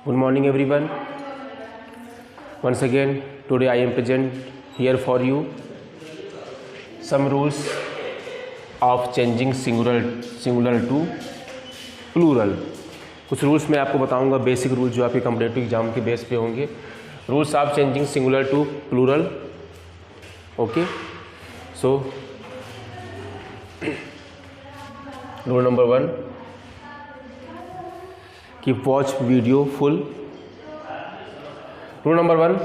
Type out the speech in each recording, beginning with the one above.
Good morning everyone. Once again today I am present here for you some rules of changing singular to plural. कुछ rules मैं आपको बताऊंगा, basic rule जो आपके competitive exam के base पे होंगे. Rules of changing singular to plural. Okay, so rule number 1, keep watch video full. Rule number 1,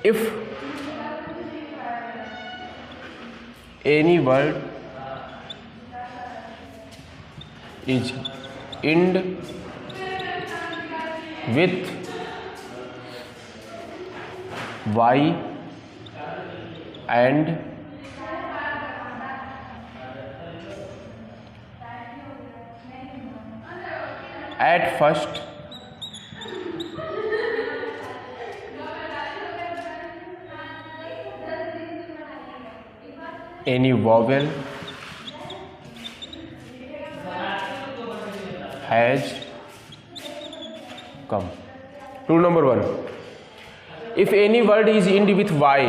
if any word is end with y and at first any vowel has come. Rule number 1, if any word is end with y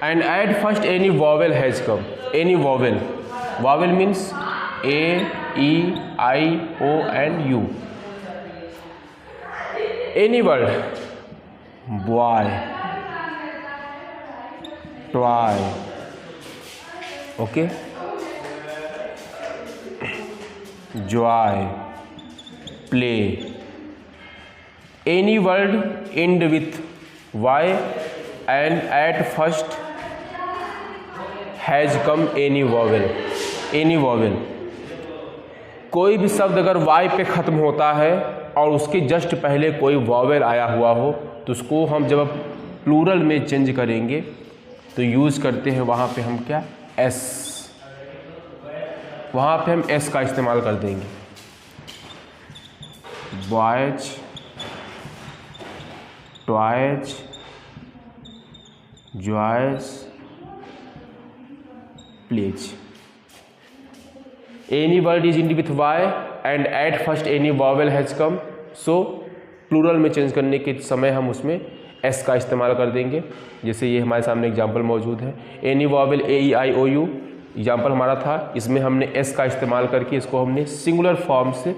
and at first any vowel has come. Any vowel means a, e, I, o and u. Any word boy, toy, okay, joy, play. Any word end with y and at first has come any vowel. कोई भी शब्द अगर y पे ख़त्म होता है और उसके जस्ट पहले कोई वॉवेल आया हुआ हो तो उसको हम जब प्लूरल में चेंज करेंगे तो यूज़ करते हैं वहाँ पे हम क्या, s. वहाँ पे हम s का इस्तेमाल कर देंगे. Boys, toys, joys, plays. Any word is end with Y and at first any vowel has come. So plural में चेंज करने के समय हम उसमें एस का इस्तेमाल कर देंगे. जैसे ये हमारे सामने एग्जाम्पल मौजूद है. Any vowel A, E, I, O, U example हमारा था. इसमें हमने एस का इस्तेमाल करके इसको हमने सिंगुलर फॉर्म से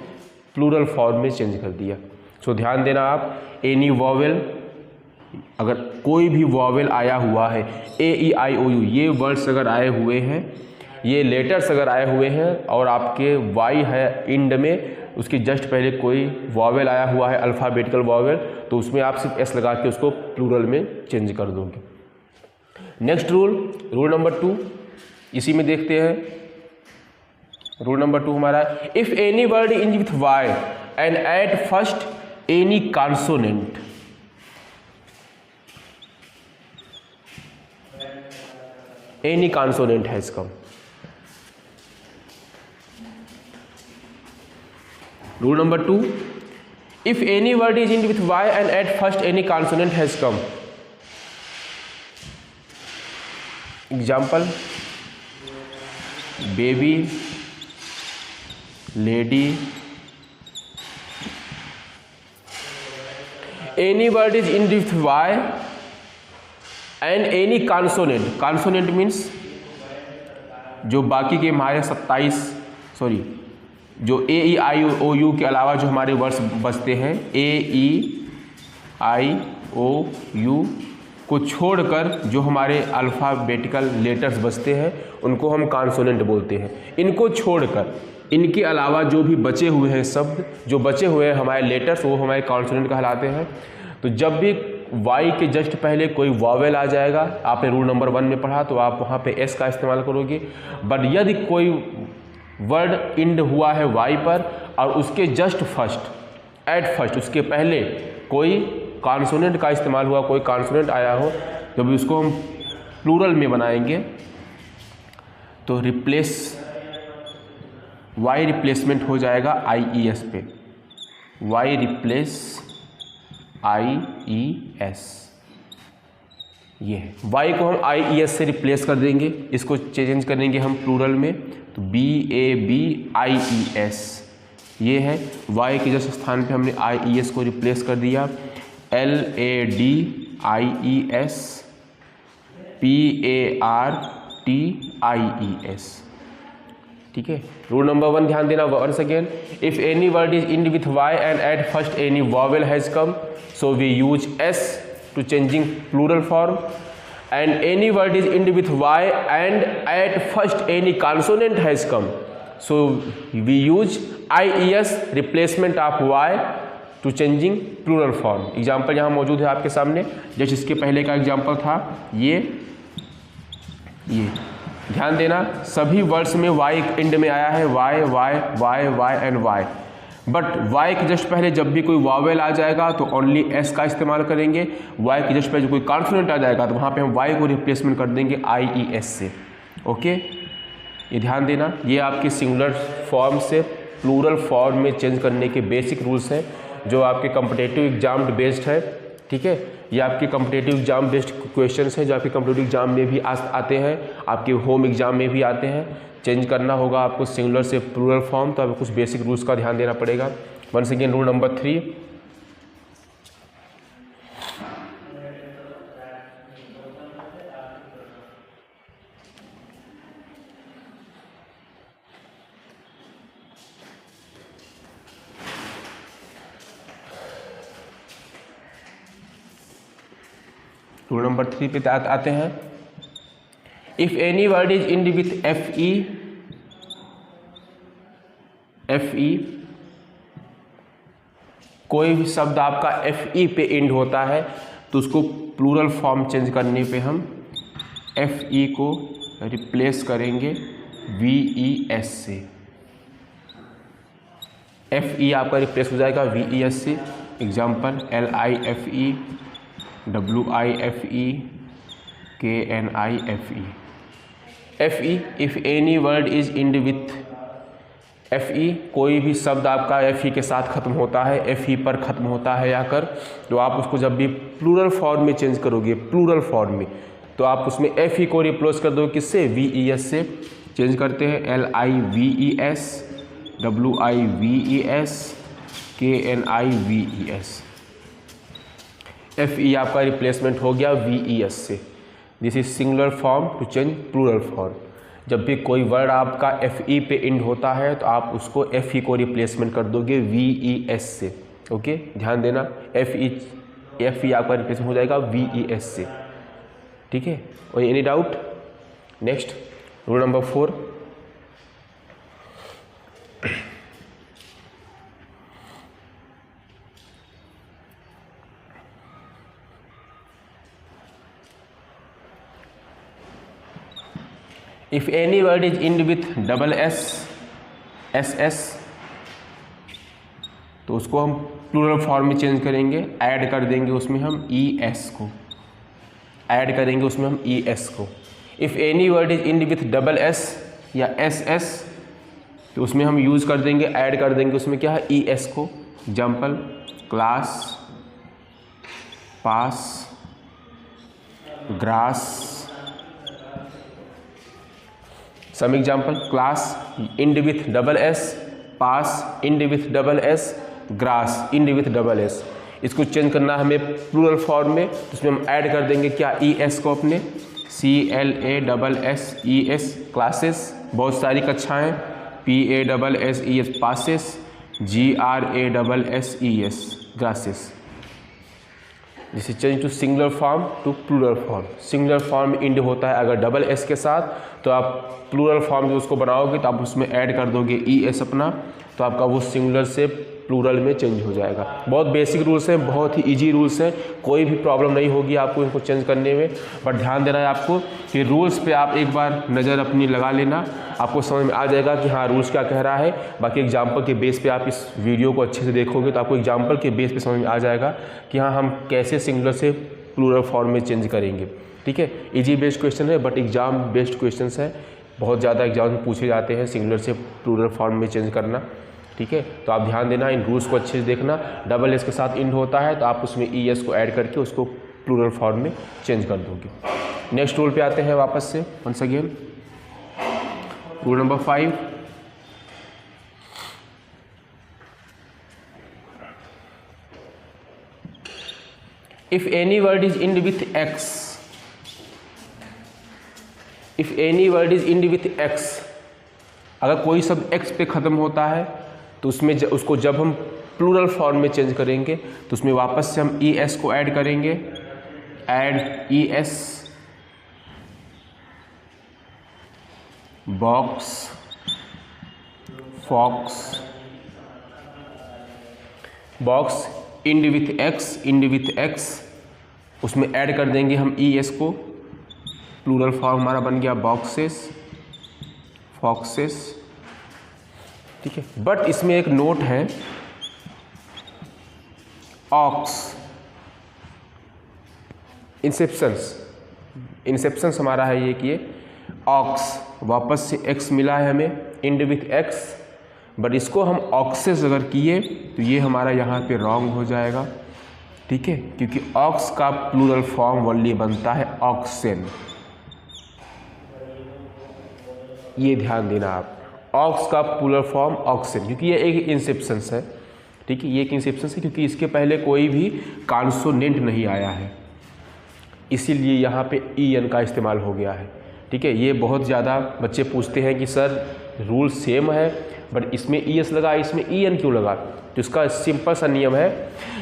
प्लूरल फॉर्म में चेंज कर दिया. सो ध्यान देना आप, एनी वॉवेल, अगर कोई भी वॉवेल आया हुआ है, ए, ई, आई, ओ, यू, ये वर्ड्स अगर आए हुए हैं, ये लेटर्स अगर आए हुए हैं और आपके वाई है इंड में, उसके जस्ट पहले कोई वॉवेल आया हुआ है अल्फ़ाबेटिकल वॉवेल, तो उसमें आप सिर्फ एस लगा के उसको प्लूरल में चेंज कर दोगे. नेक्स्ट रूल नंबर 2, इसी में देखते हैं. रूल नंबर 2 हमारा, if any word ends with Y and at first any consonant. Any consonant has come. Rule number 2, if any word is end with y and at first any consonant has come. Example, baby, lady. Any word is end with y and any consonant. Consonant means जो बाकी के हमारे जो ए, E, I, O, you के अलावा जो हमारे words बचते हैं, ए, ई, आई, ओ, यू को छोड़कर जो हमारे अल्फ़ाबेटिकल लेटर्स बचते हैं उनको हम कॉन्सोनेंट बोलते हैं. इनको छोड़कर इनके अलावा जो भी बचे हुए हैं शब्द, जो बचे हुए हैं हमारे लेटर्स, वो हमारे कॉन्सोनेंट कहलाते हैं. तो जब भी वाई के जस्ट पहले कोई वॉवेल आ जाएगा, आपने रूल नंबर 1 में पढ़ा, तो आप वहाँ पे एस का इस्तेमाल करोगे. बट यदि कोई वर्ड इंड हुआ है वाई पर और उसके जस्ट फर्स्ट, एट फर्स्ट, उसके पहले कोई कॉन्सोनेंट का इस्तेमाल हुआ, कोई कॉन्सोनेंट आया हो, जब उसको हम प्लूरल में बनाएंगे तो रिप्लेस, वाई रिप्लेसमेंट हो जाएगा आई ई एस पे. वाई रिप्लेस आई ई एस, ये है. वाई को हम आई ई एस से रिप्लेस कर देंगे, इसको चेंज करेंगे हम प्लूरल में, तो B A B I E S, ये है। वाई के जस्ट स्थान पे हमने IES को रिप्लेस कर दिया, LADIES PARTIES। ठीक है। रूल नंबर 1 ध्यान देना once again, if any word is end with Y and at first any vowel has come so we use S to changing plural form, and any word is end with Y and at first any consonant has come so we use IES replacement of Y to changing plural form. Example यहाँ मौजूद है आपके सामने, जैसे इसके पहले का example था ये ध्यान देना, सभी वर्ड्स में वाई एंड में आया है, Y Y Y Y and Y, but Y के जस्ट पहले जब भी कोई वावेल आ जाएगा तो ओनली एस का इस्तेमाल करेंगे, वाई के जस्ट पहले जो कोई कॉन्फिडेंट आ जाएगा तो वहाँ पे हम वाई को रिप्लेसमेंट कर देंगे IES से। ओके, ये ध्यान देना, ये आपके सिंगुलर फॉर्म से प्लूरल फॉर्म में चेंज करने के बेसिक रूल्स हैं जो आपके कॉम्पिटिटिव एग्जाम बेस्ड है। ठीक है, ये आपके कॉम्पिटिटिव एग्जाम बेस्ड क्वेश्चंस हैं जो आपके कॉम्पिटिटिव एग्जाम में भी आते हैं, आपके होम एग्जाम में भी आते हैं। चेंज करना होगा आपको सिंगुलर से प्लूरल फॉर्म, तो आपको कुछ बेसिक रूल्स का ध्यान देना पड़ेगा। Once again rule number 3, rule number 3 पे आते हैं। If any word is end with FE, कोई भी शब्द आपका FE पे इंड होता है तो उसको प्लूरल फॉर्म चेंज करने पे हम FE को रिप्लेस करेंगे VES से। FE आपका रिप्लेस हो जाएगा VES से। Example LIFE, WIFE, KNIFE। FE, if any word is end with FE, कोई भी शब्द आपका FE के साथ खत्म होता है, FE पर खत्म होता है आकर, तो आप उसको जब भी प्लूरल फॉर्म में चेंज करोगे, प्लूरल फॉर्म में, तो आप उसमें FE को रिप्लेस कर दो किससे, VES से। चेंज करते हैं LIVES, WIVES, KNIVES। FE आपका रिप्लेसमेंट हो गया VES से। This is singular form to change plural form. जब भी कोई वर्ड आपका FE पे इंड होता है तो आप उसको FE को रिप्लेसमेंट कर दोगे VES से। ओके, ध्यान देना, FE आपका रिप्लेसमेंट हो जाएगा VES से। ठीक है, और any doubt? Next rule number 4, if any word is end with SS, तो उसको हम प्लूरल फॉर्म में चेंज करेंगे, ऐड कर देंगे उसमें हम ES को, ऐड करेंगे उसमें हम ES को। If any word is end with SS या SS, तो उसमें हम यूज कर देंगे, ऐड कर देंगे उसमें क्या है, ES को। Example class, pass, grass. Some example, class end with SS, pass end with SS, grass end with SS। इसको चेंज करना हमें प्लूरल फॉर्म में, तो उसमें हम ऐड कर देंगे क्या, ES को अपने, CLASSES, क्लासेस, बहुत सारी कक्षाएं, PASSES, पासेस, GRASSES, ग्रासेस। जिसे change to singular form to plural form. Singular form end होता है अगर SS के साथ, तो आप प्लूरल फॉर्म जो उसको बनाओगे तो आप उसमें ऐड कर दोगे ES अपना, तो आपका वो सिंगुलर से प्लूरल में चेंज हो जाएगा। बहुत बेसिक रूल्स हैं, बहुत ही इजी रूल्स हैं, कोई भी प्रॉब्लम नहीं होगी आपको इनको चेंज करने में। बट ध्यान देना है आपको कि रूल्स पे आप एक बार नज़र अपनी लगा लेना, आपको समझ में आ जाएगा कि हाँ रूल्स क्या कह रहा है। बाकी एग्जाम्पल के बेस पे आप इस वीडियो को अच्छे से देखोगे तो आपको एग्जाम्पल के बेस पे समझ में आ जाएगा कि हाँ हम कैसे सिंगुलर से प्लूरल फॉर्म में चेंज करेंगे। ठीक है, इजी बेस्ड क्वेश्चन है, बट एग्जाम बेस्ड क्वेश्चन है, बहुत ज़्यादा एग्जाम में पूछे जाते हैं सिंगुलर से प्लूरल फॉर्म में चेंज करना। ठीक है, तो आप ध्यान देना, इन रूल्स को अच्छे से देखना। SS के साथ इंड होता है तो आप उसमें ES को ऐड करके उसको प्लूरल फॉर्म में चेंज कर दोगे। नेक्स्ट रूल पे आते हैं वापस से, once again rule number 5, if any word is end with X, if any word is end with X, अगर कोई शब्द एक्स पे ख़त्म होता है तो उसमें उसको जब हम प्लूरल फॉर्म में चेंज करेंगे तो उसमें वापस से हम ई एस को ऐड करेंगे, add E S, box, fox, box, end with X, end with X, उसमें ऐड कर देंगे हम ई एस को, प्लूरल फॉर्म हमारा बन गया बॉक्सेस, फॉक्सेस, ठीक है। बट इसमें एक नोट है, ऑक्स, इंसेप्शंस, इंसेप्शंस हमारा है ये कि ऑक्स, वापस से एक्स मिला है हमें, इंड विथ एक्स, बट इसको हम ऑक्सेस अगर किए तो ये हमारा यहाँ पे रॉन्ग हो जाएगा, ठीक है, क्योंकि ऑक्स का प्लूरल फॉर्म ओनली बनता है ऑक्सेन, ये ध्यान देना आप, ऑक्स का प्लूरल फॉर्म ऑक्सेन, क्योंकि ये एक इंसेप्शंस है, ठीक है, ये एक इंसेप्शंस है क्योंकि इसके पहले कोई भी कॉन्सोनेंट नहीं आया है, इसीलिए यहाँ पे ई एन का इस्तेमाल हो गया है, ठीक है। ये बहुत ज़्यादा बच्चे पूछते हैं कि सर रूल सेम है बट इसमें ई एस लगा, इसमें ई एन क्यों लगा, तो इसका सिंपल सा नियम है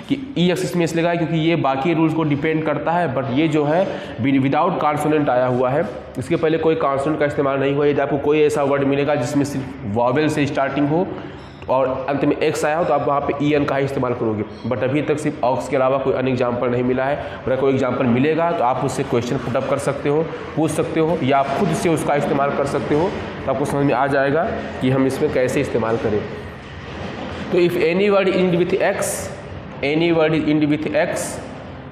कि ई एस इसमें इसलिए लगा क्योंकि ये बाकी रूल्स को डिपेंड करता है, बट ये जो है विदाउट कॉन्सोनेंट आया हुआ है, इसके पहले कोई कॉन्सोनेंट का इस्तेमाल नहीं हुआ। यदि आपको कोई ऐसा वर्ड मिलेगा जिसमें सिर्फ वॉवेल से स्टार्टिंग हो और अंत में एक्स आया हो तो आप वहाँ पे ई एन का ही इस्तेमाल करोगे, बट अभी तक सिर्फ ऑक्स के अलावा कोई अन्य एग्जाम्पल नहीं मिला है। अगर कोई एग्जाम्पल मिलेगा तो आप उससे क्वेश्चन पुटअप कर सकते हो, पूछ सकते हो, या आप खुद से उसका इस्तेमाल कर सकते हो, तो आपको समझ में आ जाएगा कि हम इसमें कैसे इस्तेमाल करें। तो if any word end with X, any word is end with X,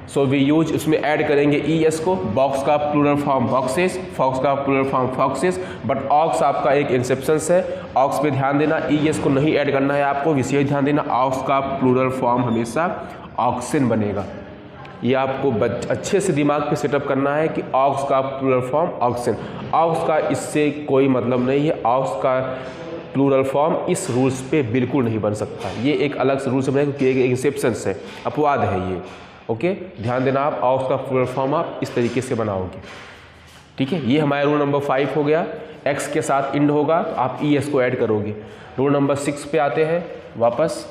so we use, उसमें ऐड करेंगे ई एस को, बॉक्स का प्लूरल फॉर्म बॉक्सेस, फॉक्स का plural form foxes, but ox आपका एक इंसेप्शंस है, ऑक्स पे ध्यान देना, ई एस को नहीं ऐड करना है आपको, विशेष ध्यान देना, ऑक्स का प्लूरल फॉर्म हमेशा ऑक्सेन बनेगा। ये आपको अच्छे से दिमाग पे सेटअप करना है कि ऑक्स का प्लूरल फॉर्म ऑक्सेन, ऑक्स का इससे कोई मतलब नहीं है, ऑक्स का प्लूरल फॉर्म इस रूल्स पे बिल्कुल नहीं बन सकता, ये एक अलग से रूल से बनेगा क्योंकि एक इंसेप्शंस है, अपवाद है ये, ओके। ध्यान देना आप, ऑक्स का प्लूरल फॉर्म आप इस तरीके से बनाओगे, ठीक है। ये हमारा रूल नंबर 5 हो गया, एक्स के साथ इंड होगा तो आप ई एस को ऐड करोगे। रूल नंबर 6 पे आते हैं वापस,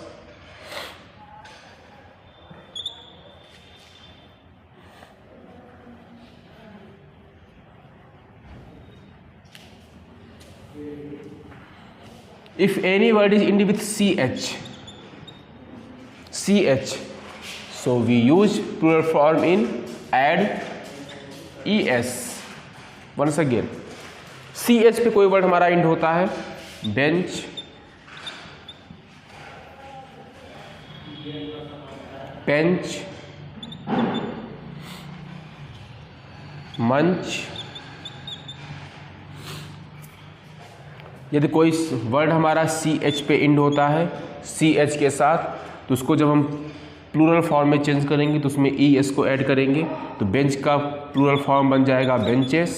if any word is end with ch, ch, so we use plural form in add es। once again ch पे कोई वर्ड हमारा इंड होता है, बेंच, बेंच, मंच, यदि कोई वर्ड हमारा सी एच पे इंड होता है, सी एच के साथ, तो उसको जब हम प्लूरल फॉर्म में चेंज करेंगे तो उसमें ई एस को ऐड करेंगे, तो बेंच का प्लूरल फॉर्म बन जाएगा बेंचेस,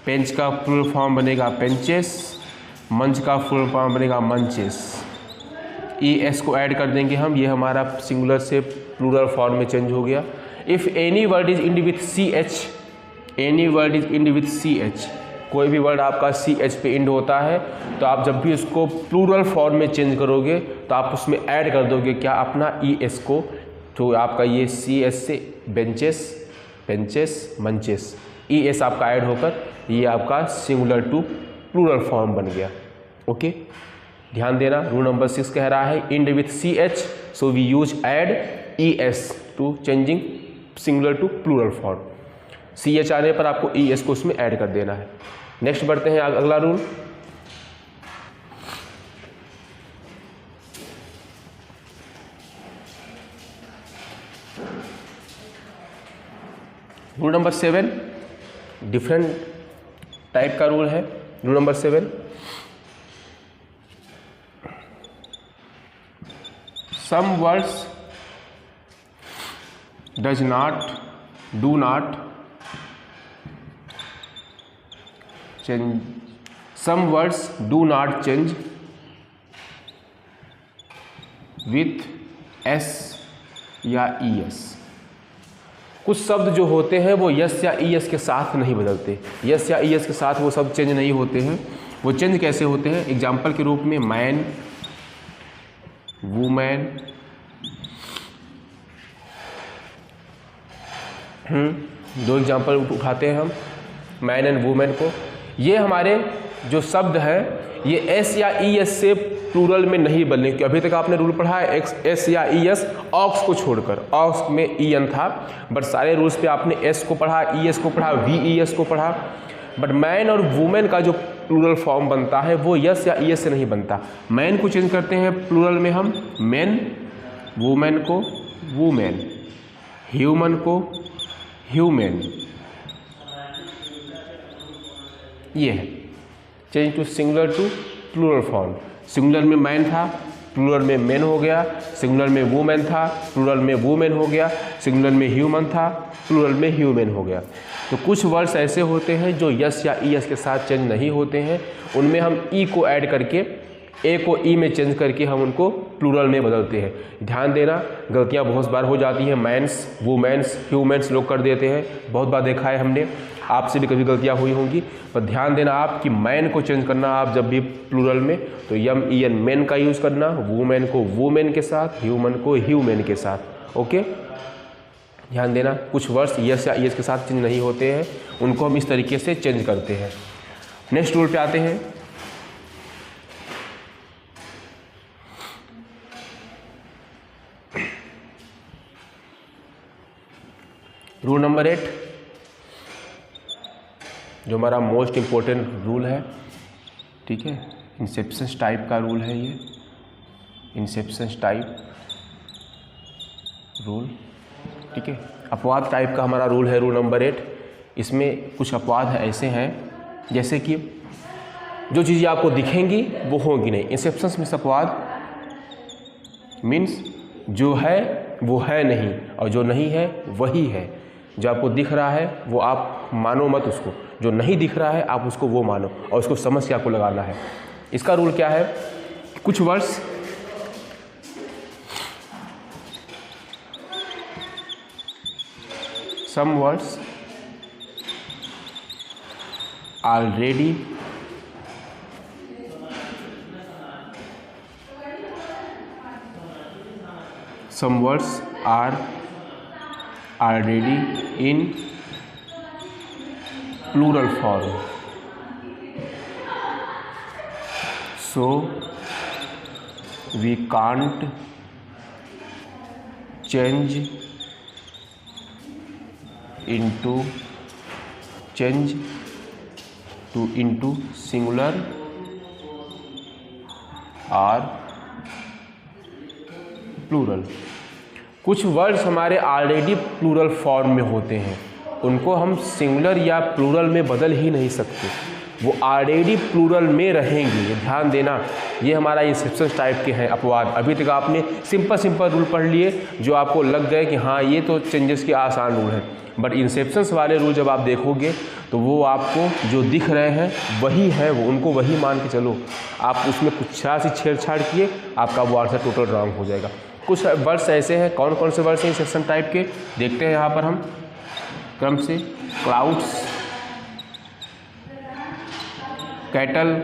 बेंच का प्लूरल फॉर्म बनेगा बेंचेस, मंच का प्लूरल फॉर्म बनेगा मंचेस, ई एस को ऐड कर देंगे हम, ये हमारा सिंगुलर से प्लूरल फॉर्म में चेंज हो गया। If any word is end with C H, any word is end with C H, कोई भी वर्ड आपका सी एच पे इंड होता है तो आप जब भी उसको प्लूरल फॉर्म में चेंज करोगे तो आप उसमें ऐड कर दोगे क्या, अपना ई एस को, तो आपका ये सी एस से बेंचेस, बेंचेस, मंचेस, ई एस आपका ऐड होकर ये आपका सिंगुलर टू प्लूरल फॉर्म बन गया, ओके। ध्यान देना, रूल नंबर 6 कह रहा है end with C H, so we use add E S to changing singular to plural form, C H आने पर आपको ई एस को उसमें ऐड कर देना है। नेक्स्ट बढ़ते हैं अगला rule, rule number 7, different type का रूल है। Rule number 7, some words does not, do not change, some words do not change with s या es, कुछ शब्द जो होते हैं वो यस या ई एस के साथ नहीं बदलते, यस या ई एस के साथ वो शब्द चेंज नहीं होते हैं। वो चेंज कैसे होते हैं? एग्जाम्पल के रूप में मैन, वूमेन, दो एग्जाम्पल उठाते हैं हम मैन एंड वूमेन को। ये हमारे जो शब्द हैं ये एस या ई एस से प्लूरल में नहीं बदलने, क्योंकि अभी तक आपने रूल पढ़ा है एस या ई एस ऑक्स को छोड़कर, ऑक्स में ई एन था, बट सारे रूल्स पे आपने एस को पढ़ा, ई एस को पढ़ा, वी ई एस को पढ़ा। बट मैन और वुमेन का जो प्लूरल फॉर्म बनता है वो यस या ई एस से नहीं बनता। मैन को चेंज करते हैं प्लूरल में हम मेन, वुमेन को वुमेन, ह्यूमन को ह्यूमन, ये है change to singular to plural form. Singular में मैन था, प्लूरल में मेन हो गया, सिंगुलर में वुमेन था, प्लूरल में वुमेन हो गया, सिंगुलर में ह्यूमन था, प्लूरल में ह्यूमन हो गया। तो कुछ वर्ड्स ऐसे होते हैं जो यस या ई एस के साथ चेंज नहीं होते हैं, उनमें हम ई को ऐड करके, ए को ई में चेंज करके हम उनको प्लूरल में बदलते हैं। ध्यान देना, गलतियां बहुत बार हो जाती हैं, मैंस, वुमेन्स, ह्यूमन्स लोग कर देते हैं, बहुत बार देखा है हमने, आपसे भी कभी गलतियां हुई होंगी। पर ध्यान देना आप कि मैन को चेंज करना आप जब भी प्लूरल में तो यम ई एन मैन का यूज़ करना, वुमेन को वुमेन के साथ, ह्यूमन को ह्यूमन के साथ। ओके, ध्यान देना कुछ वर्ड्स यस या ई एस के साथ चेंज नहीं होते हैं, उनको हम इस तरीके से चेंज करते हैं। नेक्स्ट रूल पे आते हैं। रूल नंबर 8 जो हमारा मोस्ट इम्पोर्टेंट रूल है, ठीक है, इंसेप्शंस टाइप का रूल है ये, इंसेप्शंस टाइप रूल, ठीक है। अपवाद टाइप का हमारा रूल है रूल नंबर 8। इसमें कुछ अपवाद ऐसे हैं जैसे कि जो चीज़ें आपको दिखेंगी वो होंगी नहीं। इंसेप्शंस में अपवाद मीन्स जो है वो है नहीं और जो नहीं है वही है। जो आपको दिख रहा है वो आप मानो मत उसको, जो नहीं दिख रहा है आप उसको वो मानो और उसको समझ के आपको लगाना है। इसका रूल क्या है? कुछ words some words already are already in plural form, so we can't change into singular or plural. कुछ वर्ड्स हमारे ऑलरेडी प्लूरल फॉर्म में होते हैं, उनको हम सिंगुलर या प्लूरल में बदल ही नहीं सकते, वो ऑलरेडी प्लूरल में रहेंगे। ये ध्यान देना, ये हमारा इंसेप्शंस टाइप के हैं अपवाद। अभी तक आपने सिंपल रूल पढ़ लिए जो आपको लग गए कि हाँ ये तो चेंजेस के आसान रूल हैं, बट इंसेप्शंस वाले रूल जब आप देखोगे तो वो आपको जो दिख रहे हैं वही है, वो उनको वही मान के चलो। आप उसमें कुछ सी छेड़छाड़ किए आपका वो आंसर टोटल रॉन्ग हो जाएगा। कुछ वर्ड्स ऐसे हैं, कौन कौन से वर्ड्स हैं इंसेप्शन टाइप के देखते हैं यहाँ पर हम क्रम से। Clouds, cattle,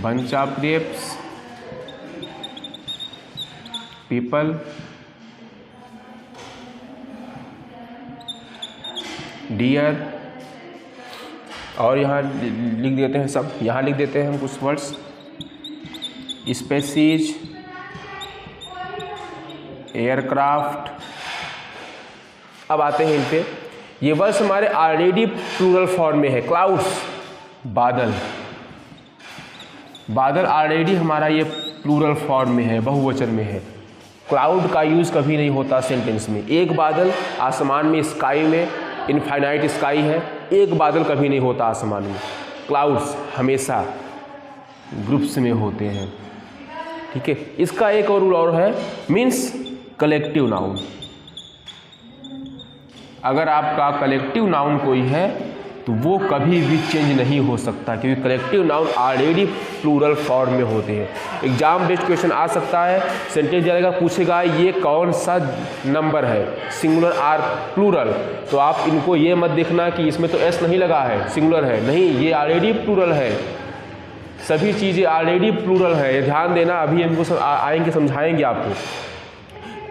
bunch of grapes, people, deer, और यहाँ लिख देते हैं सब, यहाँ लिख देते हैं हम कुछ वर्ड्स, स्पेसीज, एयरक्राफ्ट। अब आते हैं इन पे, ये वर्ड्स हमारे ऑलरेडी प्लूरल फॉर्म में है। क्लाउड्स, बादल, बादल ऑलरेडी हमारा ये प्लूरल फॉर्म में है, बहुवचन में है। क्लाउड का यूज़ कभी नहीं होता सेंटेंस में। एक बादल आसमान में, स्काई में, इनफाइनाइट स्काई है, एक बादल कभी नहीं होता आसमान में। क्लाउड्स हमेशा ग्रुप्स में होते हैं, ठीक है। इसका एक और रूल और है, मीन्स कलेक्टिव नाउन। अगर आपका कलेक्टिव नाउन कोई है तो वो कभी भी चेंज नहीं हो सकता, क्योंकि collective noun already plural form में होते हैं। एग्जाम बेस्ड क्वेश्चन आ सकता है, सेंटेंस जाएगा, पूछेगा ये कौन सा नंबर है, सिंगुलर आर प्लूरल, तो आप इनको ये मत देखना कि इसमें तो एस नहीं लगा है, सिंगुलर है, नहीं, ये ऑलरेडी प्लूरल है, सभी चीज़ें ऑलरेडी प्लूरल है, ध्यान देना। अभी इनको आएंगे समझाएंगे आपको।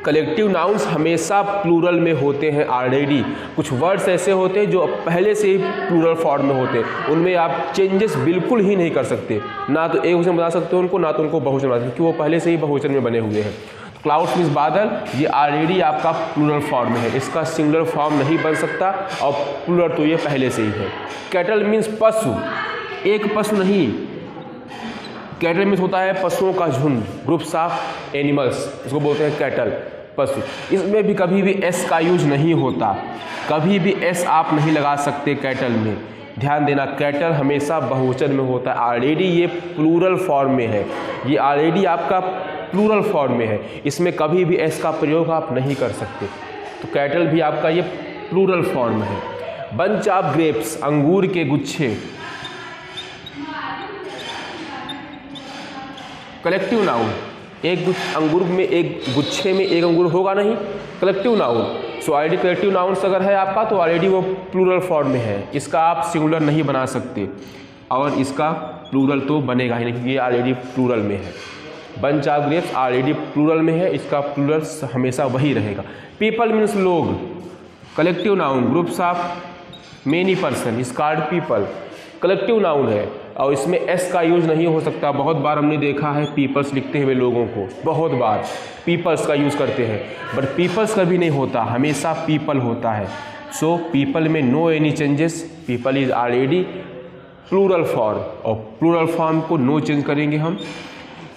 कलेक्टिव नाउन्स हमेशा प्लूरल में होते हैं ऑलरेडी। कुछ वर्ड्स ऐसे होते हैं जो पहले से ही प्लूरल फॉर्म में होते हैं, उनमें आप चेंजेस बिल्कुल ही नहीं कर सकते, ना तो एक वचन बना सकते हो उनको, ना तो उनको बहुवचन बना सकते, क्योंकि वो पहले से ही बहुवचन में बने हुए हैं। क्लाउड्स मीन्स बादल, ये ऑलरेडी आपका प्लूरल फॉर्म में है, इसका सिंगुलर फॉर्म नहीं बन सकता, और प्लूरल तो ये पहले से ही है। कैटल मीन्स पशु, एक पशु नहीं, कैटल मीन्स होता है पशुओं का झुंड, ग्रुप्स ऑफ एनिमल्स, इसको बोलते हैं कैटल, पशु। इसमें भी कभी भी एस का यूज नहीं होता, कभी भी एस आप नहीं लगा सकते कैटल में, ध्यान देना। कैटल हमेशा बहुवचन में होता है, ऑलरेडी ये प्लूरल फॉर्म में है, ये ऑलरेडी आपका प्लूरल फॉर्म में है, इसमें कभी भी एस का प्रयोग आप नहीं कर सकते, तो कैटल भी आपका ये प्लूरल फॉर्म है। बंच ऑफ ग्रेप्स, अंगूर के गुच्छे, कलेक्टिव नाउन, एक अंगूर में, एक गुच्छे में एक अंगूर होगा नहीं, collective noun. So already collective nouns अगर है आपका तो ऑलरेडी वो प्लूरल फॉर्म में है, इसका आप सिंगुलर नहीं बना सकते, और इसका प्लूरल तो बनेगा ही नहीं, क्योंकि ये ऑलरेडी प्लूरल में है। Bunch of grapes already plural में है, इसका प्लूरल हमेशा वही रहेगा। पीपल मीन्स लोग, collective noun, groups of many person is called people, collective noun है, और इसमें एस का यूज़ नहीं हो सकता। बहुत बार हमने देखा है पीपल्स लिखते हुए लोगों को, बहुत बार पीपल्स का यूज़ करते हैं, बट पीपल्स कभी नहीं होता, हमेशा पीपल होता है। सो पीपल में no any changes, people is already plural form, और प्लूरल फॉर्म को नो चेंज करेंगे हम,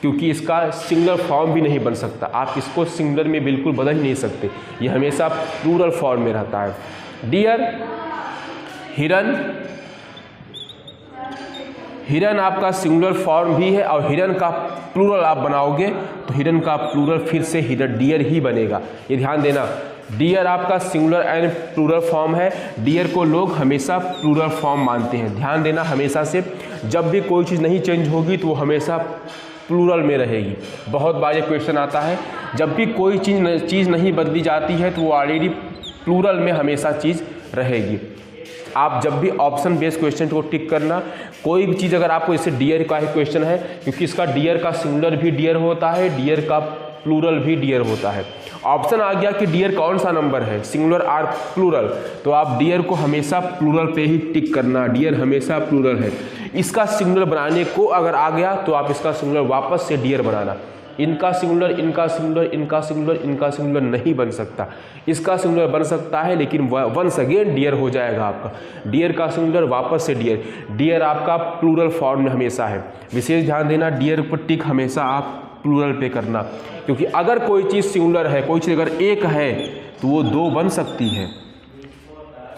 क्योंकि इसका सिंगुलर फॉर्म भी नहीं बन सकता, आप इसको सिंगुलर में बिल्कुल बदल ही नहीं सकते, ये हमेशा प्लूरल फॉर्म में रहता है। डियर, हिरन, हिरन आपका सिंगुलर फॉर्म भी है, और हिरन का प्लूरल आप बनाओगे तो हिरन का प्लूरल फिर से हिरन, डियर ही बनेगा, ये ध्यान देना। डियर आपका सिंगुलर एंड प्लूरल फॉर्म है, डियर को लोग हमेशा प्लूरल फॉर्म मानते हैं, ध्यान देना हमेशा से। जब भी कोई चीज़ नहीं चेंज होगी तो वो हमेशा प्लूरल में रहेगी। बहुत बार ये क्वेश्चन आता है, जब भी कोई चीज़ नहीं बदली जाती है तो वो ऑलरेडी प्लूरल में हमेशा चीज़ रहेगी। आप जब भी ऑप्शन बेस्ड क्वेश्चन को टिक करना, कोई भी चीज़ अगर आपको, जैसे डियर का ही क्वेश्चन है, क्योंकि इसका डियर का सिंगुलर भी डियर होता है, डियर का प्लूरल भी डियर होता है। ऑप्शन आ गया कि डियर कौन सा नंबर है, सिंगुलर आर प्लूरल, तो आप डियर को हमेशा प्लूरल पे ही टिक करना, डियर हमेशा प्लूरल है। इसका सिंगुलर बनाने को अगर आ गया तो आप इसका सिंगुलर वापस से डियर बनाना, इनका सिंगुलर, इनका सिंगुलर, इनका सिंगुलर, इनका सिंगुलर नहीं बन सकता, इसका सिंगुलर बन सकता है, लेकिन वंस अगेन डियर हो जाएगा आपका, डियर का सिंगुलर वापस से डियर, डियर आपका प्लूरल फॉर्म में हमेशा है। विशेष ध्यान देना, डियर पर टिक हमेशा आप प्लूरल पे करना, क्योंकि अगर कोई चीज़ सिंगुलर है, कोई चीज़ अगर एक है तो वो दो बन सकती है,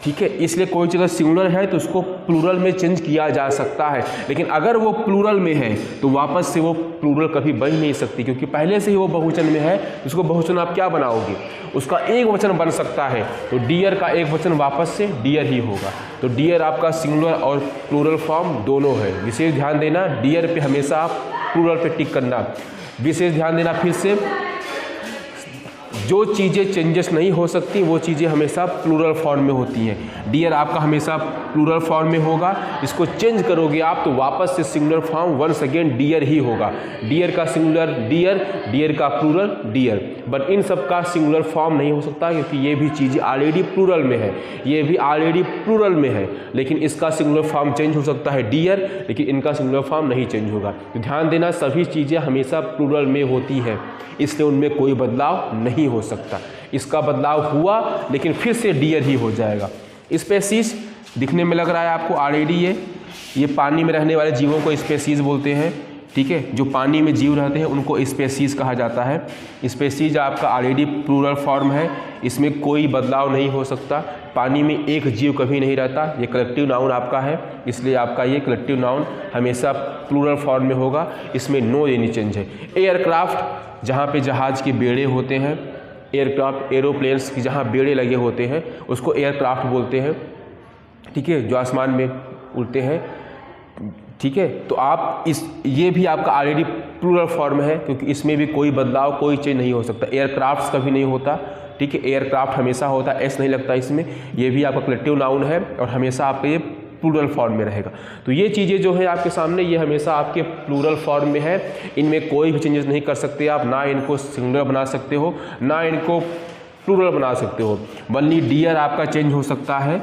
ठीक है, इसलिए कोई चीज़ अगर सिंगुलर है तो उसको प्लूरल में चेंज किया जा सकता है, लेकिन अगर वो प्लूरल में है तो वापस से वो प्लूरल कभी बन नहीं सकती, क्योंकि पहले से ही वो बहुवचन में है, उसको बहुवचन आप क्या बनाओगे, उसका एक वचन बन सकता है, तो डियर का एक वचन वापस से डियर ही होगा। तो डियर आपका सिंगुलर और प्लूरल फॉर्म दोनों है, विशेष ध्यान देना, डियर पे हमेशा आप प्लूरल पे टिक करना। विशेष ध्यान देना फिर से, जो चीज़ें चेंजेस नहीं हो सकती वो चीज़ें हमेशा प्लूरल फॉर्म में होती हैं। डियर आपका हमेशा प्लूरल फॉर्म में होगा, इसको चेंज करोगे आप तो वापस से singular form once again deer ही होगा। डियर का सिंगुलर डियर, डियर का प्लूरल डियर, बट इन सब का सिंगुलर फॉर्म नहीं हो सकता, क्योंकि ये भी चीज़ें ऑलरेडी प्लूरल में है, ये भी ऑलरेडी प्लूरल में है, लेकिन इसका सिंगुलर फॉर्म चेंज हो सकता है डियर, लेकिन इनका सिंगुलर फॉर्म नहीं चेंज होगा। तो ध्यान देना, सभी चीज़ें हमेशा प्लूरल में होती हैं, इसलिए उनमें कोई बदलाव नहीं हो सकता। इसका बदलाव हुआ लेकिन फिर से डियर ही हो जाएगा। स्पेसीज दिखने में लग रहा है आपको ऑलरेडी, ये पानी में रहने वाले जीवों को स्पेसीज बोलते हैं, ठीक है, जो पानी में जीव रहते हैं उनको स्पेसीज कहा जाता है। स्पेसीज आपका ऑलरेडी प्लूरल फॉर्म है, इसमें कोई बदलाव नहीं हो सकता, पानी में एक जीव कभी नहीं रहता, ये कलेक्टिव नाउन आपका है, इसलिए आपका ये कलेक्टिव नाउन हमेशा प्लूरल फॉर्म में होगा, इसमें नो एनी चेंज है। एयरक्राफ्ट, जहाँ पे जहाज़ के बेड़े होते हैं, एयरक्राफ्ट, एरोप्लेन्स की जहाँ बेड़े लगे होते हैं उसको एयरक्राफ्ट बोलते हैं। ठीक है, जो आसमान में उड़ते हैं। ठीक है, तो आप ये भी आपका ऑलरेडी प्लूरल फॉर्म है, क्योंकि इसमें भी कोई बदलाव, कोई चेंज नहीं हो सकता। एयरक्राफ्ट्स कभी नहीं होता। ठीक है, एयरक्राफ्ट हमेशा होता है, एस नहीं लगता इसमें। ये भी आपका कलेक्टिव नाउन है और हमेशा आपका ये प्लूरल फॉर्म में रहेगा। तो ये चीज़ें जो है आपके सामने, ये हमेशा आपके प्लूरल फॉर्म में है। इनमें कोई भी चेंजेस नहीं कर सकते आप, ना इनको सिंगुलर बना सकते हो, ना इनको प्लूरल बना सकते हो। वनली डियर आपका चेंज हो सकता है,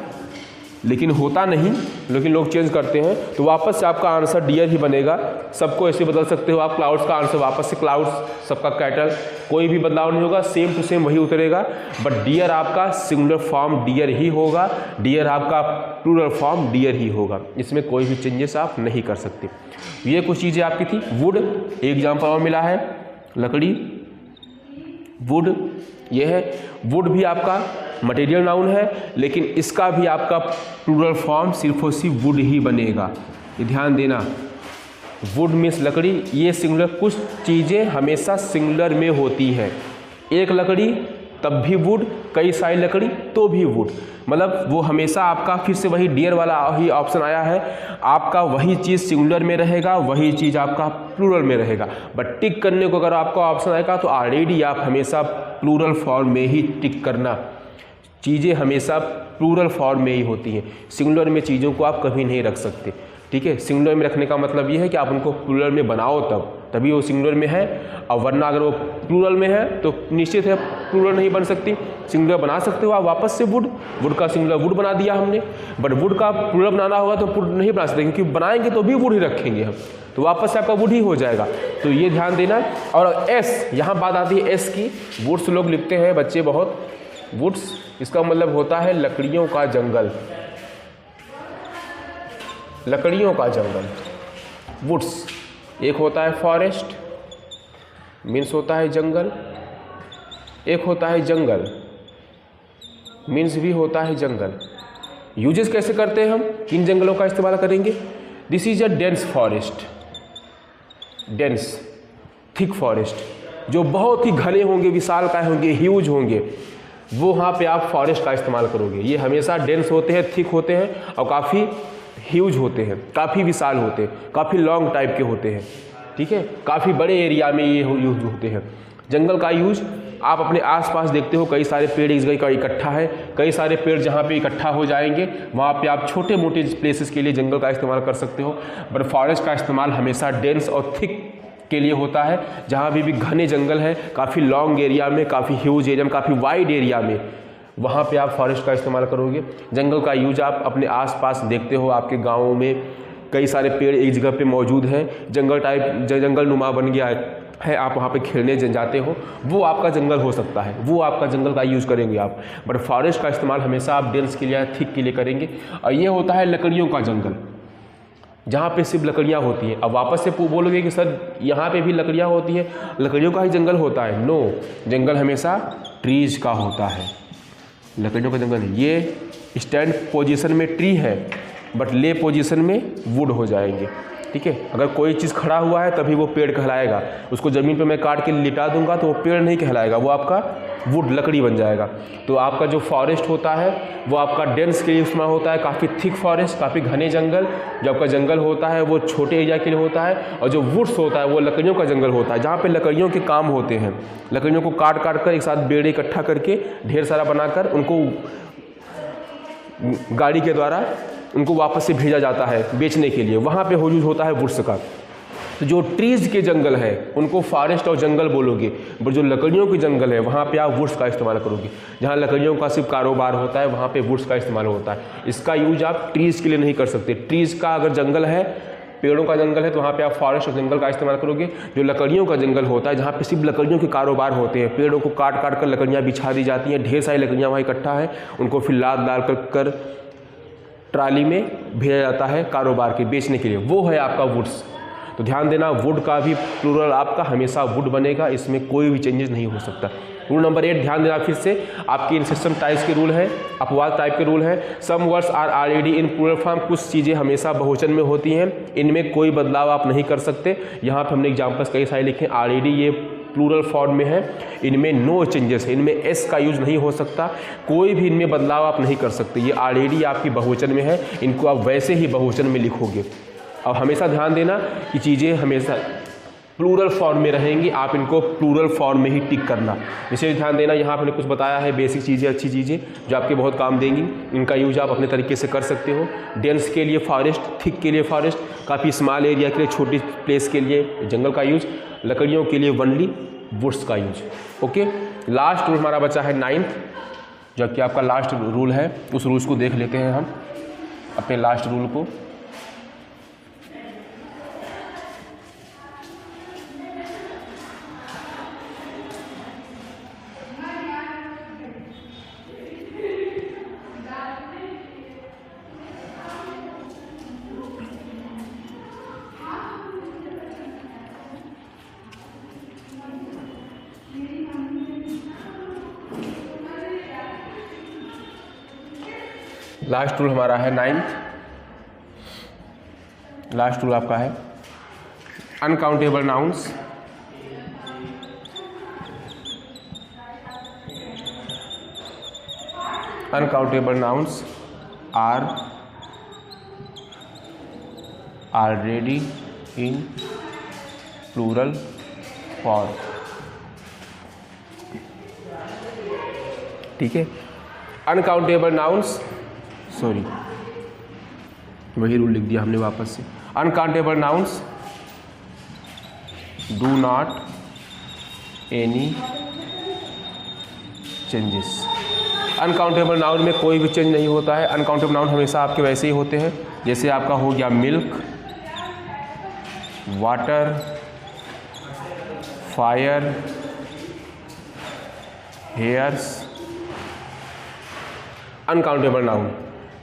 लेकिन होता नहीं, लेकिन लोग चेंज करते हैं। तो वापस से आपका आंसर डियर ही बनेगा। सबको ऐसे बदल सकते हो आप। क्लाउड्स का आंसर वापस से क्लाउड्स, सबका कैटल, कोई भी बदलाव नहीं होगा, सेम टू सेम वही उतरेगा। बट डियर आपका सिंगुलर फॉर्म डियर ही होगा, डियर आपका प्लूरल फॉर्म डियर ही होगा। इसमें कोई भी चेंजेस आप नहीं कर सकते। ये कुछ चीज़ें आपकी थी। वुड, एक एग्जाम्पल और मिला है, लकड़ी, वुड। ये है, वुड भी आपका मटेरियल नाउन है, लेकिन इसका भी आपका प्लूरल फॉर्म सिर्फ और सिर्फ वुड ही बनेगा। ये ध्यान देना, वुड मीन्स लकड़ी। ये सिंगुलर, कुछ चीज़ें हमेशा सिंगुलर में होती है। एक लकड़ी तब भी वुड, कई सारी लकड़ी तो भी वुड, मतलब वो हमेशा आपका फिर से वही डियर वाला ही ऑप्शन आया है। आपका वही चीज़ सिंगुलर में रहेगा, वही चीज़ आपका प्लूरल में रहेगा। बट टिक करने को अगर आपका ऑप्शन आएगा तो ऑलरेडी आप हमेशा प्लूरल फॉर्म में ही टिक करना। चीज़ें हमेशा प्लूरल फॉर्म में ही होती हैं, सिंगुलर में चीज़ों को आप कभी नहीं रख सकते। ठीक है, सिंगुलर में रखने का मतलब ये है कि आप उनको प्लूरल में बनाओ तभी वो सिंगुलर में है, और वरना अगर वो प्लूरल में है तो निश्चित है प्लूरल नहीं बन सकती। सिंगुलर बना सकते हो आप वापस से वुड, वुड का सिंगुलर वुड बना दिया हमने। बट वुड का प्लूरल बनाना होगा तो वुड नहीं बना सकते, क्योंकि बनाएंगे तो भी वुड ही रखेंगे हम, तो वापस से आपका वुड ही हो जाएगा। तो ये ध्यान देना। और एस, यहाँ बात आती है एस की। वुड्स लोग लिखते हैं बच्चे बहुत, वुड्स इसका मतलब होता है लकड़ियों का जंगल, लकड़ियों का जंगल, वुड्स। एक होता है फॉरेस्ट, मीन्स होता है जंगल, एक होता है जंगल, मीन्स भी होता है जंगल। यूजेस कैसे करते हैं हम, किन जंगलों का इस्तेमाल करेंगे? This is a dense forest, dense thick forest, जो बहुत ही घने होंगे, विशालकाय होंगे, ह्यूज होंगे, वो वहाँ पे आप फॉरेस्ट का इस्तेमाल करोगे। ये हमेशा डेंस होते हैं, थिक होते हैं और काफ़ी ह्यूज होते हैं, काफ़ी विशाल होते हैं, काफ़ी लॉन्ग टाइप के होते हैं। ठीक है, काफ़ी बड़े एरिया में ये यूज होते हैं। जंगल का यूज आप अपने आसपास देखते हो, कई सारे पेड़ इस जगह का इकट्ठा है, कई सारे पेड़ जहाँ पे इकट्ठा हो जाएंगे वहाँ पे आप छोटे मोटे प्लेसेस के लिए जंगल का इस्तेमाल कर सकते हो। बट फॉरेस्ट का इस्तेमाल हमेशा डेंस और थिक के लिए होता है, जहाँ भी घने जंगल है, काफ़ी लॉन्ग एरिया में, काफ़ी ह्यूज एरिया में, काफ़ी वाइड एरिया में, वहाँ पे आप फॉरेस्ट का इस्तेमाल करोगे। जंगल का यूज आप अपने आसपास देखते हो, आपके गाँवों में कई सारे पेड़ एक जगह पे मौजूद हैं, जंगल टाइप, जंगल नुमा बन गया है, आप वहाँ पे खेलने जाते हो, वो आपका जंगल हो सकता है, वो आपका जंगल का यूज़ करेंगे आप। बट फॉरेस्ट का इस्तेमाल हमेशा आप डेंस के लिए, थिक के लिए करेंगे। और ये होता है लकड़ियों का जंगल, जहाँ पे सिर्फ लकड़ियाँ होती हैं। अब वापस से बोलोगे कि सर यहाँ पे भी लकड़ियाँ होती हैं, लकड़ियों का ही जंगल होता है? नो, जंगल हमेशा ट्रीज का होता है, लकड़ियों का जंगल। ये स्टैंड पोजीशन में ट्री है, बट ले पोजीशन में वुड हो जाएंगे। ठीक है, अगर कोई चीज़ खड़ा हुआ है तभी वो पेड़ कहलाएगा, उसको ज़मीन पे मैं काट के लिटा दूंगा तो वो पेड़ नहीं कहलाएगा, वो आपका वुड, लकड़ी बन जाएगा। तो आपका जो फॉरेस्ट होता है वो आपका डेंस के लिए इस्तेमाल होता है, काफ़ी थिक फॉरेस्ट, काफ़ी घने जंगल। जो आपका जंगल होता है वो छोटे एरिया के लिए होता है, और जो वुड्स होता है वो लकड़ियों का जंगल होता है, जहाँ पे लकड़ियों के काम होते हैं। लकड़ियों को काट कर एक साथ बेड़े इकट्ठा करके ढेर सारा बनाकर उनको गाड़ी के द्वारा उनको वापस से भेजा जाता है बेचने के लिए, वहाँ पे यूज होता है वुड्स का। तो जो ट्रीज के जंगल है उनको फॉरेस्ट और जंगल बोलोगे, बट जो लकड़ियों के जंगल है वहाँ पे आप वुड्स का इस्तेमाल करोगे। जहाँ लकड़ियों का सिर्फ कारोबार होता है वहाँ पे वुड्स का इस्तेमाल होता है। इसका यूज आप ट्रीज के लिए नहीं कर सकते। ट्रीज का अगर जंगल है, पेड़ों का जंगल है, तो वहाँ पे आप फॉरेस्ट और जंगल का इस्तेमाल करोगे। जो लकड़ियों का जंगल होता है, जहाँ पे सिर्फ लकड़ियों के कारोबार होते हैं, पेड़ों को काट काट कर लकड़ियाँ बिछा दी जाती हैं, ढेर सारी लकड़ियाँ वहाँ इकट्ठा है, उनको फिर लाद डाल कर ट्राली में भेजा जाता है कारोबार के, बेचने के लिए, वो है आपका वुड्स। तो ध्यान देना, वुड का भी प्लूरल आपका हमेशा वुड बनेगा, इसमें कोई भी चेंजेस नहीं हो सकता। रूल नंबर 8 ध्यान देना, फिर से आपके इन सिस्टम टाइप्स के रूल है, अपवाद टाइप के रूल है। Some words are already in plural form, कुछ चीज़ें हमेशा बहुवचन में होती हैं, इनमें कोई बदलाव आप नहीं कर सकते। यहाँ पर हमने एग्जाम्पल्स कई सारे लिखे, ऑलरेडी ये प्लूरल फॉर्म में है, इनमें नो चेंजेस है, इनमें एस का यूज नहीं हो सकता, कोई भी इनमें बदलाव आप नहीं कर सकते। ये ऑलरेडी आपकी बहुवचन में है, इनको आप वैसे ही बहुवचन में लिखोगे। अब हमेशा ध्यान देना कि चीज़ें हमेशा प्लूरल फॉर्म में रहेंगी, आप इनको प्लूरल फॉर्म में ही टिक करना। विशेष ध्यान देना, यहाँ पर कुछ बताया है बेसिक चीज़ें, अच्छी चीज़ें जो आपके बहुत काम देंगी, इनका यूज आप अपने तरीके से कर सकते हो। डेंस के लिए फॉरेस्ट, थिक के लिए फॉरेस्ट, काफ़ी स्मॉल एरिया के लिए, छोटी प्लेस के लिए जंगल का यूज, लकड़ियों के लिए वनली वुड्स का यूज। ओके, लास्ट रूल हमारा बचा है 9th, जो कि आपका लास्ट रूल है। उस रूल्स को देख लेते हैं हम, अपने लास्ट रूल को। लास्ट रूल हमारा है 9th, लास्ट रूल आपका है uncountable nouns are already in plural form. ठीक है, अनकाउंटेबल नाउन्स, सॉरी वही रूल लिख दिया हमने वापस से। Uncountable nouns do not any changes. Uncountable noun में कोई भी चेंज नहीं होता है। अनकाउंटेबल नाउन हमेशा आपके वैसे ही होते हैं, जैसे आपका हो गया milk, water, fire, hairs. Uncountable noun,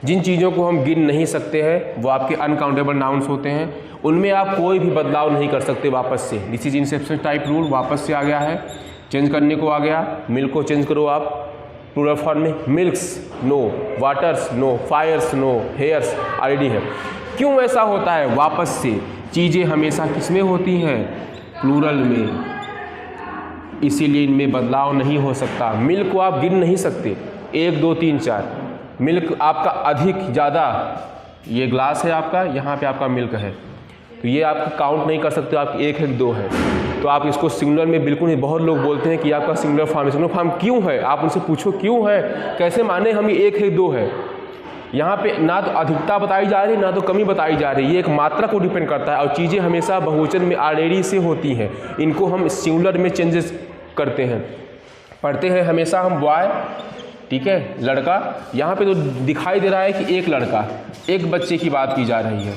जिन चीज़ों को हम गिन नहीं सकते हैं वो आपके अनकाउंटेबल नाउन्स होते हैं, उनमें आप कोई भी बदलाव नहीं कर सकते वापस से। This is Inception type rule, वापस से आ गया है, चेंज करने को आ गया। मिल्क को चेंज करो आप प्लूरल फॉर्म में, milks no, waters no, fires no, hairs already है। क्यों ऐसा होता है? वापस से चीज़ें हमेशा किस में होती हैं? प्लूरल में, इसीलिए इनमें बदलाव नहीं हो सकता। मिल्क को आप गिन नहीं सकते, 1 2 3 4। मिल्क आपका अधिक ज़्यादा, ये ग्लास है आपका, यहाँ पे आपका मिल्क है, तो ये आप काउंट नहीं कर सकते, आपकी 1 है 2 है, तो आप इसको सिंगुलर में बिल्कुल नहीं। बहुत लोग बोलते हैं कि आपका सिंगुलर फॉर्म है। सिंगुलर फॉर्म क्यों है? आप उनसे पूछो क्यों है, कैसे माने हम 1 है 2 है। यहाँ पे ना तो अधिकता बताई जा रही, ना तो कमी बताई जा रही, ये एक मात्रा को डिपेंड करता है। और चीज़ें हमेशा बहुवचन में ऑलरेडी से होती हैं, इनको हम सिंगुलर में चेंजेस करते हैं। पढ़ते हैं हमेशा हम बॉय, ठीक है, लड़का। यहाँ पे तो दिखाई दे रहा है कि एक लड़का, एक बच्चे की बात की जा रही है,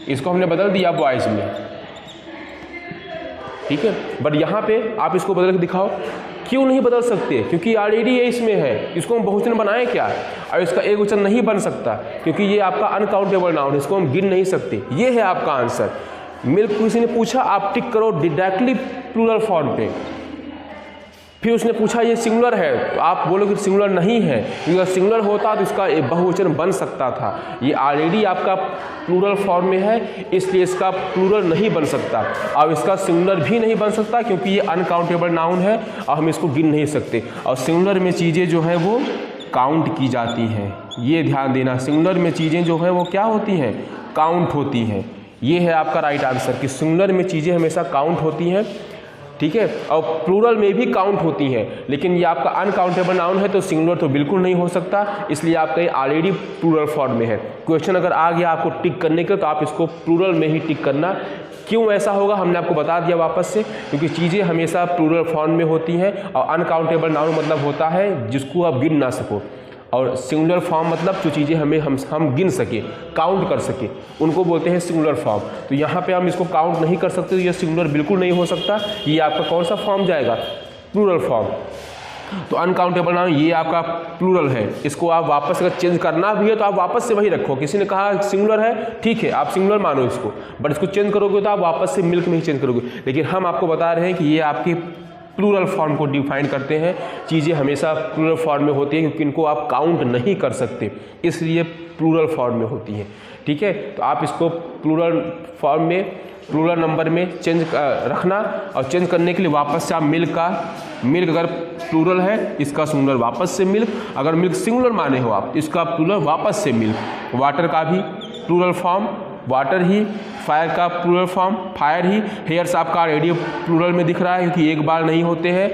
इसको हमने बदल दिया बॉयज़ में, ठीक है। बट यहाँ पे आप इसको बदल के दिखाओ, क्यों नहीं बदल सकते? क्योंकि ऑलरेडी ये इसमें है, इसको हम बहुवचन बनाएं क्या? और इसका एक वचन नहीं बन सकता, क्योंकि ये आपका अनकाउंटेबल नाउन है, इसको हम गिन नहीं सकते। ये है आपका आंसर। मिल्क किसी ने पूछा, आप टिक करो डायरेक्टली प्लूरल फॉर्म पे। फिर उसने पूछा ये सिंगुलर है, तो आप बोलोगे सिंगुलर नहीं है, क्योंकि अगर सिंगुलर होता तो इसका एक बहुवचन बन सकता था। ये ऑलरेडी आपका प्लूरल फॉर्म में है, इसलिए इसका प्लूरल नहीं बन सकता, और इसका सिंगुलर भी नहीं बन सकता, क्योंकि ये अनकाउंटेबल नाउन है और हम इसको गिन नहीं सकते। और सिंगुलर में चीज़ें जो है वो काउंट की जाती हैं, ये ध्यान देना। सिंगुलर में चीज़ें जो है वो क्या होती हैं? काउंट होती हैं। ये है आपका राइट आंसर कि सिंगुलर में चीज़ें हमेशा काउंट होती हैं, ठीक है, और प्लूरल में भी काउंट होती हैं। लेकिन ये आपका अनकाउंटेबल नाउन है, तो सिंगुलर तो बिल्कुल नहीं हो सकता, इसलिए आपका ये ऑलरेडी प्लूरल फॉर्म में है। क्वेश्चन अगर आ गया आपको टिक करने का, तो आप इसको प्लूरल में ही टिक करना। क्यों ऐसा होगा हमने आपको बता दिया वापस से, क्योंकि चीज़ें हमेशा प्लूरल फॉर्म में होती हैं, और अनकाउंटेबल नाउन मतलब होता है जिसको आप गिन ना सको, और सिंगुलर फॉर्म मतलब जो चीज़ें हमें हम गिन सके, काउंट कर सके, उनको बोलते हैं सिंगुलर फॉर्म। तो यहाँ पे हम इसको काउंट नहीं कर सकते, तो ये सिंगुलर बिल्कुल नहीं हो सकता। ये आपका कौन सा फॉर्म जाएगा? Plural form. तो अनकाउंटेबल नाउन ये आपका प्लूरल है, इसको आप वापस अगर चेंज करना भी है तो आप वापस से वही रखो। किसी ने कहा सिंगुलर है, ठीक है, आप सिंगुलर मानो इसको, बट इसको चेंज करोगे तो आप वापस से मिल्क में ही चेंज करोगे। लेकिन हम आपको बता रहे हैं कि ये आपकी प्लूरल फॉर्म को डिफाइन करते हैं। चीज़ें हमेशा प्लूरल फॉर्म में होती हैं क्योंकि इनको आप काउंट नहीं कर सकते, इसलिए प्लूरल फॉर्म में होती हैं। ठीक है, तो आप इसको प्लूरल फॉर्म में, प्लूरल नंबर में चेंज रखना, और चेंज करने के लिए वापस से आप मिल्क अगर प्लूरल है इसका सिंगुलर वापस से मिल्क, अगर मिल्क सिंगुलर माने हो आप इसका प्लूरल वापस से मिल्क। वाटर का भी प्लूरल फॉर्म वाटर ही, फायर का प्लूरल फॉर्म फायर ही। हेयर्स आपका ऑलरेडी प्लूरल में दिख रहा है क्योंकि एक बाल नहीं होते हैं,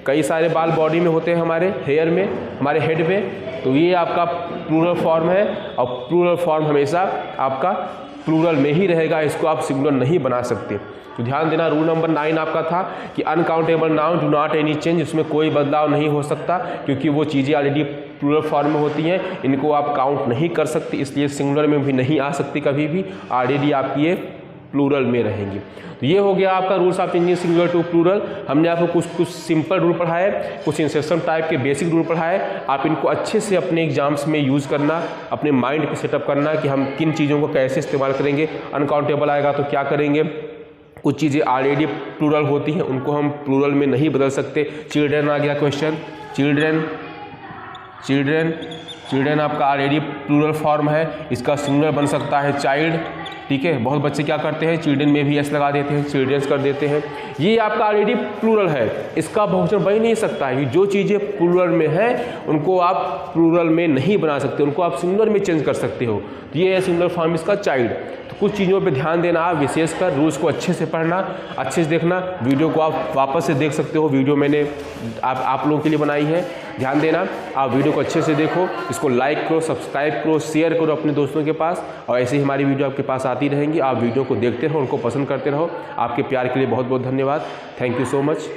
कई सारे बाल बॉडी में होते हैं हमारे हेयर में, हमारे हेड में, तो ये आपका प्लूरल फॉर्म है। और प्लूरल फॉर्म हमेशा आपका प्लूरल में ही रहेगा, इसको आप सिंगुलर नहीं बना सकते। तो ध्यान देना, रूल नंबर 9 आपका था कि uncountable noun do not any change, इसमें कोई बदलाव नहीं हो सकता क्योंकि वो चीज़ें ऑलरेडी प्लूरल फॉर्म में होती हैं, इनको आप काउंट नहीं कर सकते, इसलिए सिंगुलर में भी नहीं आ सकती कभी भी, ऑलरेडी आपकी ये प्लूरल में रहेंगी। तो ये हो गया आपका rules of changing singular to plural. हमने आपको कुछ सिंपल रूल पढ़ाए, कुछ इंसेप्शन टाइप के बेसिक रूल पढ़ाए। आप इनको अच्छे से अपने एग्जाम्स में यूज़ करना, अपने माइंड को सेटअप करना कि हम किन चीज़ों को कैसे इस्तेमाल करेंगे। अनकाउंटेबल आएगा तो क्या करेंगे, कुछ चीज़ें ऑलरेडी प्लूरल होती हैं उनको हम प्लूरल में नहीं बदल सकते। चिल्ड्रेन आ गया क्वेश्चन, चिल्ड्रेन आपका ऑलरेडी प्लूरल फॉर्म है, इसका सिंगुलर बन सकता है चाइल्ड। ठीक है, बहुत बच्चे क्या करते हैं चिल्ड्रेन में भी एस लगा देते हैं, चिल्ड्रेंस कर देते हैं, ये आपका ऑलरेडी प्लूरल है, इसका बहुवचन बन ही नहीं सकता है। जो चीज़ें प्लूरल में हैं उनको आप प्लूरल में नहीं बना सकते, उनको आप सिंगुलर में चेंज कर सकते हो। तो ये है सिंगुलर फॉर्म इसका चाइल्ड। तो कुछ चीज़ों पे ध्यान देना, आप विशेषकर रूल्स को अच्छे से पढ़ना, अच्छे से देखना। वीडियो को आप वापस से देख सकते हो, वीडियो मैंने आप लोगों के लिए बनाई है, ध्यान देना। आप वीडियो को अच्छे से देखो, इसको लाइक करो, सब्सक्राइब करो, शेयर करो अपने दोस्तों के पास, और ऐसे ही हमारी वीडियो आपके पास आती रहेंगी। आप वीडियो को देखते रहो, उनको पसंद करते रहो। आपके प्यार के लिए बहुत बहुत धन्यवाद। Thank you so much.